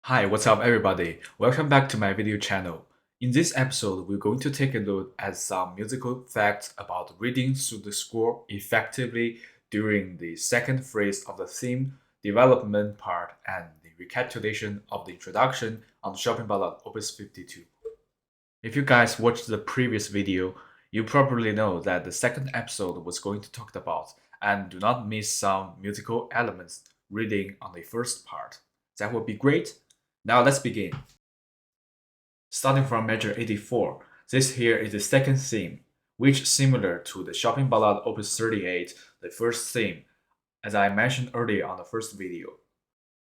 Hi, what's up everybody? Welcome back to my video channel. In this episode, we're going to take a look at some musical facts about reading through the score effectively during the second phrase of the theme, development part, and the recapitulation of the introduction on Chopin Ballade Opus 52. If you guys watched the previous video, you probably know that the second episode was going to talk about, and do not miss some musical elements reading on the first part. That would be great. Now let's begin. Starting from measure 84, this here is the second theme, which similar to the Chopin Ballade Opus 38, the first theme, as I mentioned earlier on the first video.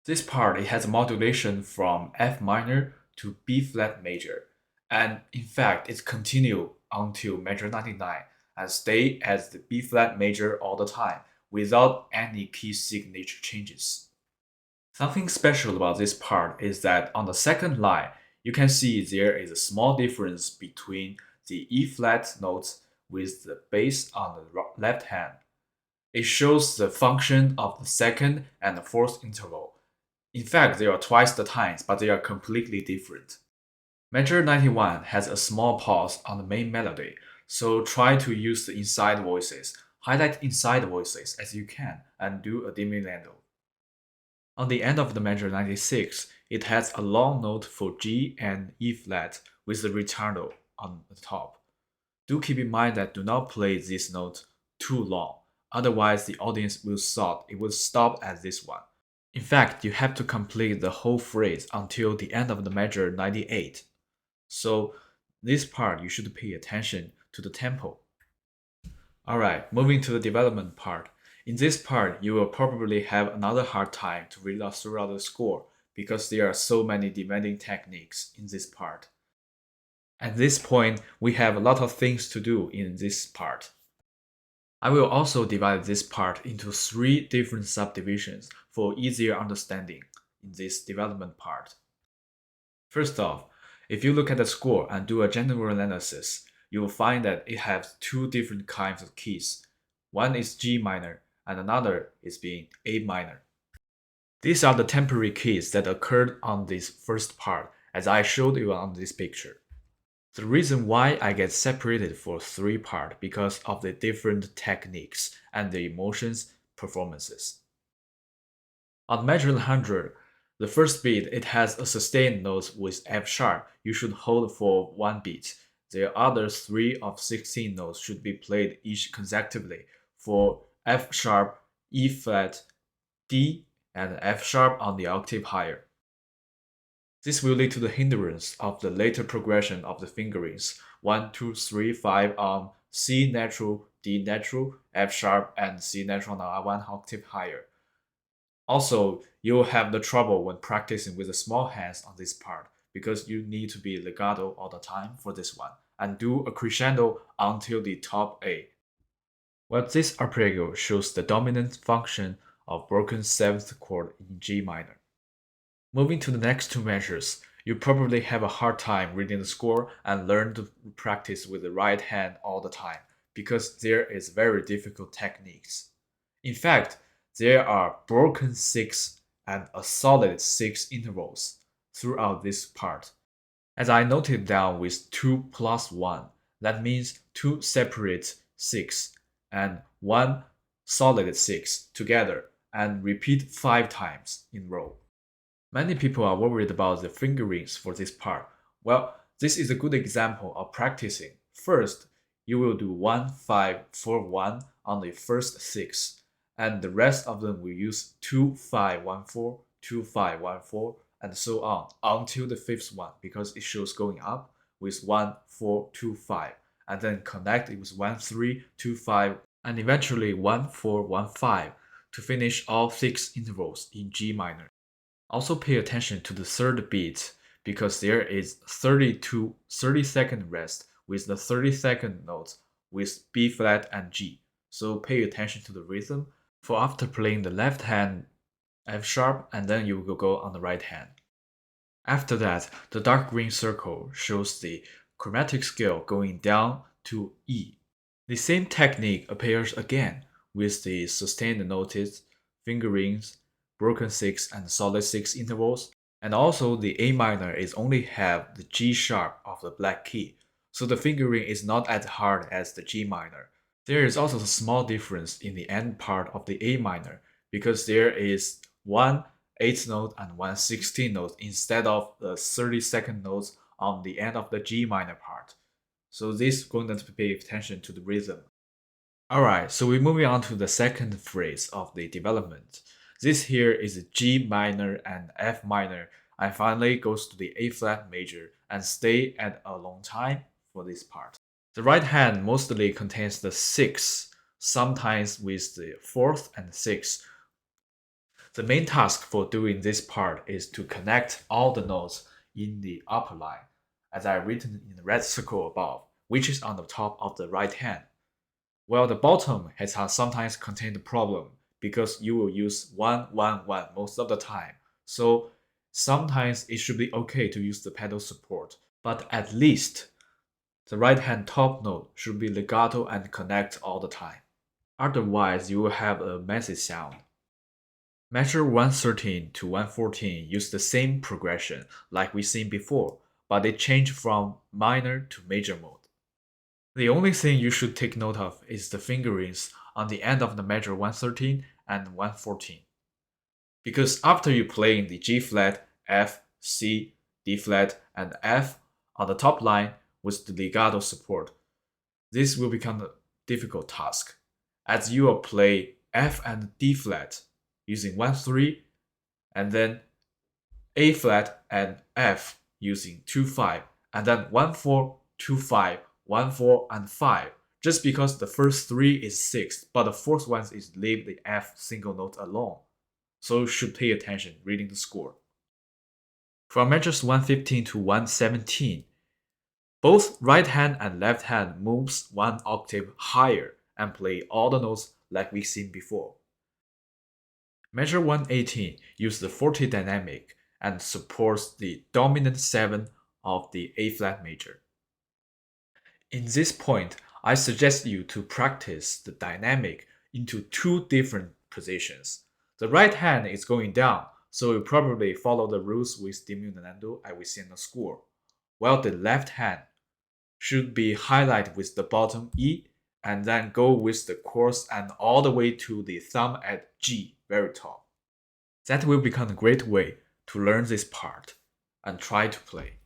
This part it has a modulation from F minor to B flat major, and in fact it continues until measure 99 and stay as the B flat major all the time without any key signature changes. Something special about this part is that on the second line, you can see there is a small difference between the E flat notes with the bass on the left hand. It shows the function of the second and the fourth interval. In fact, they are twice the times, but they are completely different. Measure 91 has a small pause on the main melody, so try to use the inside voices. Highlight inside voices as you can and do a diminuendo. On the end of the measure 96, it has a long note for G and E flat with the ritornello on the top. Do keep in mind that do not play this note too long, otherwise the audience will thought it will stop at this one. In fact, you have to complete the whole phrase until the end of the measure 98. So this part you should pay attention to the tempo. Alright, moving to the development part. In this part, you will probably have another hard time to read throughout the score because there are so many demanding techniques in this part. At this point, we have a lot of things to do in this part. I will also divide this part into 3 different subdivisions for easier understanding in this development part. First off, if you look at the score and do a general analysis, you will find that it has 2 different kinds of keys. One is G minor and another is being A minor. These are the temporary keys that occurred on this first part, as I showed you on this picture. The reason why I get separated for 3 parts because of the different techniques and the emotions performances. On measure 100, the first beat it has a sustained note with F sharp you should hold for 1 beat. The other 3 of 16 notes should be played each consecutively for F sharp, E flat, D, and F sharp on the octave higher. This will lead to the hindrance of the later progression of the fingerings 1, 2, 3, 5 on C natural, D natural, F sharp, and C natural on 1 octave higher. Also, you will have the trouble when practicing with the small hands on this part because you need to be legato all the time for this one and do a crescendo until the top A. Well, this arpeggio shows the dominant function of broken 7th chord in G minor. Moving to the next 2 measures, you probably have a hard time reading the score and learn to practice with the right hand all the time because there is very difficult techniques. In fact, there are broken 6 and a solid 6 intervals throughout this part. As I noted down with 2 plus 1, that means 2 separate 6 and 1 solid 6 together and repeat 5 times in row. Many people are worried about the fingerings for this part. Well, this is a good example of practicing. First, you will do 1, 5, 4, 1 on the first 6, and the rest of them will use 2, 5, 1, 4, 2, 5, 1, 4, and so on until the 5th one because it shows going up with 1, 4, 2, 5, and then connect it with 1, 3, 2, 5, and eventually 1, 4, 1, 5 to finish all 6 intervals in G minor. Also pay attention to the third beat because there is 30 to 30-second rest with the 30-second notes with B flat and G. So pay attention to the rhythm for after playing the left hand F sharp and then you will go on the right hand. After that, the dark green circle shows the chromatic scale going down to E. The same technique appears again with the sustained notes, fingerings, broken 6 and solid 6 intervals, And also the A minor is only have the G sharp of the black key, so the fingering is not as hard as the G minor. There is also a small difference in the end part of the A minor because there is one 8th note and one 16th note instead of the 32nd notes on the end of the G minor part. So this is going to pay attention to the rhythm. Alright, so we're moving on to the second phrase of the development. This here is G minor and F minor, and finally goes to the A flat major and stay at a long time for this part. The right hand mostly contains the 6th, sometimes with the 4th and 6th. The main task for doing this part is to connect all the notes in the upper line, as I written in the red circle above, which is on the top of the right hand. While the bottom has sometimes contained the problem because you will use 1, 1, 1 most of the time. So sometimes it should be okay to use the pedal support, but at least the right hand top note should be legato and connect all the time. Otherwise, you will have a messy sound. Measure 113 to 114 use the same progression like we seen before, but they change from minor to major mode. The only thing you should take note of is the fingerings on the end of the measure 113 and 114. Because after you play in the G flat, F, C, D flat, and F on the top line with the legato support, this will become a difficult task, as you will play F and D flat using 1-3, and then A flat and F using 2-5, and then 1-4, 2-5, 1-4, and 5, just because the first three is 6, but the fourth one is leave the F single note alone. So you should pay attention reading the score. From measures 115 to 117, both right hand and left hand moves one octave higher and play all the notes like we've seen before. Measure 118 uses the forte dynamic and supports the dominant 7 of the A flat major. In this point, I suggest you to practice the dynamic into two different positions. The right hand is going down, so you probably follow the rules with diminuendo as we see in the score, while the left hand should be highlighted with the bottom E and then go with the chords and all the way to the thumb at G, very top. That will become a great way to learn this part and try to play.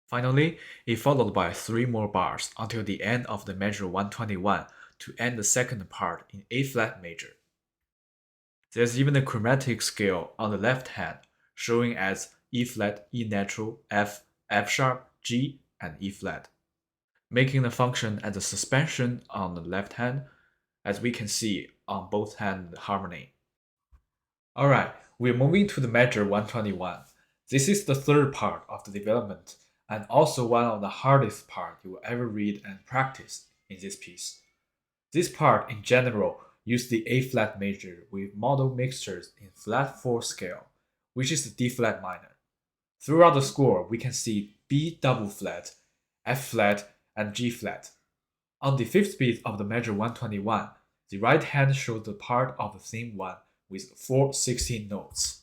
Finally, it followed by 3 more bars until the end of the measure 121 to end the second part in A flat major. There's even a chromatic scale on the left hand, showing as E flat, E natural, F, F sharp, G, and E flat, making the function as a suspension on the left hand, as we can see on both hand harmony. Alright, we're moving to the measure 121. This is the third part of the development and also one of the hardest part you will ever read and practice in this piece. This part in general uses the A flat major with modal mixtures in flat 4 scale, which is the D flat minor. Throughout the score, we can see B double flat, F flat, and G flat. On the fifth beat of the measure 121, the right hand shows the part of the theme 1 with 4 16 notes.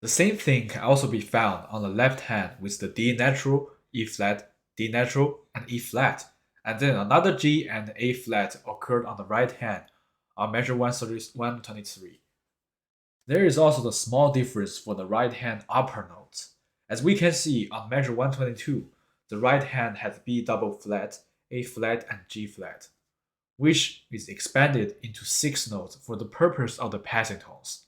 The same thing can also be found on the left hand with the D natural, E flat, D natural, and E flat, and then another G and A flat occurred on the right hand on measure 123. There is also the small difference for the right hand upper notes. As we can see on measure 122, the right hand has B double flat, A flat, and G flat, which is expanded into 6 notes for the purpose of the passing tones.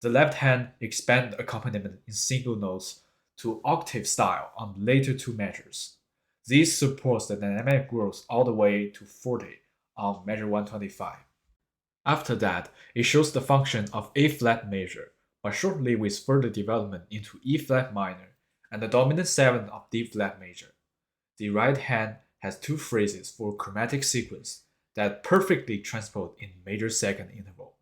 The left hand expands accompaniment in single notes to octave style on the later two measures. This supports the dynamic growth all the way to 40 on measure 125. After that, it shows the function of A flat major, but shortly with further development into E flat minor and the dominant 7 of D flat major. The right hand has 2 phrases for chromatic sequence that perfectly transpose in major second interval.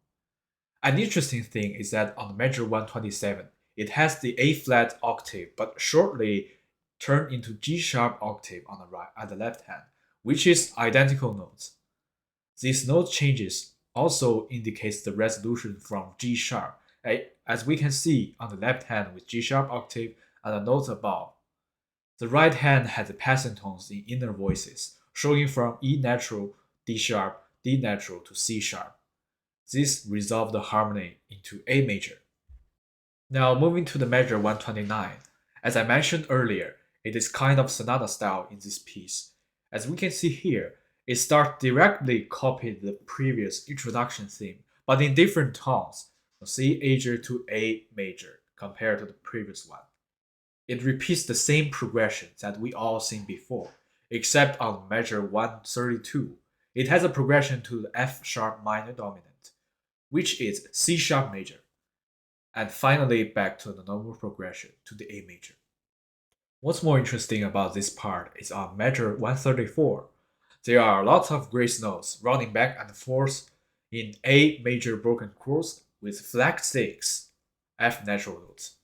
An interesting thing is that on measure 127, it has the A flat octave but shortly turned into G sharp octave on the right at the left hand, which is identical notes. These note changes also indicates the resolution from G sharp as we can see on the left hand with G sharp octave and the notes above. The right hand has the passing tones in inner voices, showing from E natural, D sharp, D natural to C sharp. This resolves the harmony into A major. Now moving to the measure 129. As I mentioned earlier, it is kind of sonata style in this piece. As we can see here, it starts directly copying the previous introduction theme, but in different tones, from C major to A major compared to the previous one. It repeats the same progression that we all seen before, except on measure 132. It has a progression to the F sharp minor dominant, which is C sharp major, and finally back to the normal progression to the A major. What's more interesting about this part is on measure 134. There are lots of grace notes running back and forth in A major broken chords with flat 6 F natural notes.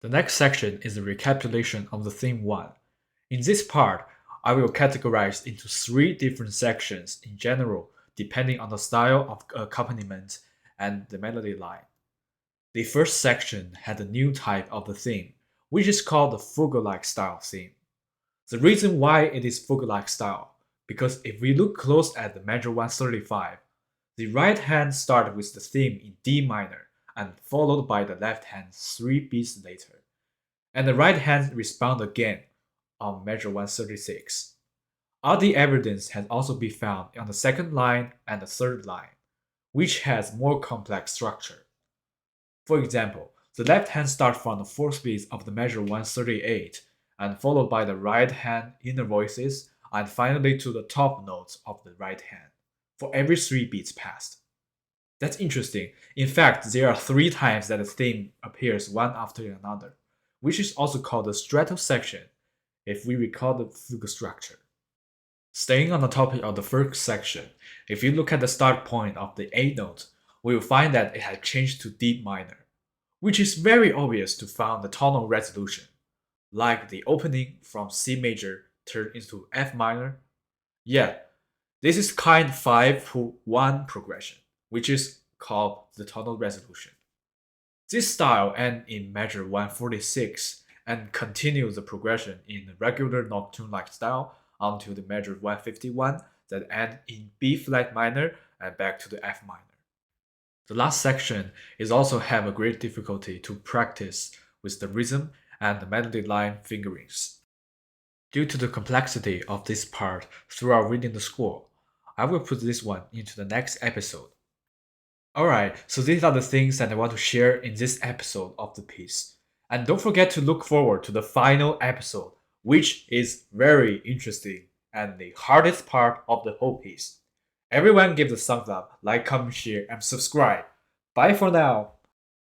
The next section is the recapitulation of the theme 1. In this part, I will categorize into 3 different sections in general depending on the style of accompaniment and the melody line. The first section had a new type of the theme, which is called the fugue-like style theme. The reason why it is fugue-like style, because if we look close at the measure 135, the right hand starts with the theme in D minor and followed by the left hand 3 beats later, and the right hand responds again on measure 136. All the evidence has also been found on the second line and the third line, which has more complex structure. For example, the left hand starts from the fourth beat of the measure 138 and followed by the right hand inner voices and finally to the top notes of the right hand for every 3 beats passed. That's interesting. In fact, there are 3 times that the theme appears one after another, which is also called the stretto section if we recall the fugue structure. Staying on the topic of the first section, if you look at the start point of the A note, we will find that it had changed to D minor, which is very obvious to find the tonal resolution, like the opening from C major turned into F minor. Yeah, this is kind 5-1 progression, which is called the tonal resolution. This style ends in measure 146 and continues the progression in the regular nocturne-like style until the measure 151 that ends in B flat minor and back to the F minor. The last section is also have a great difficulty to practice with the rhythm and the melody line fingerings. Due to the complexity of this part throughout reading the score, I will put this one into the next episode. Alright, so these are the things that I want to share in this episode of the piece. And don't forget to look forward to the final episode, which is very interesting and the hardest part of the whole piece. Everyone give the thumbs up, like, comment, share, and subscribe. Bye for now.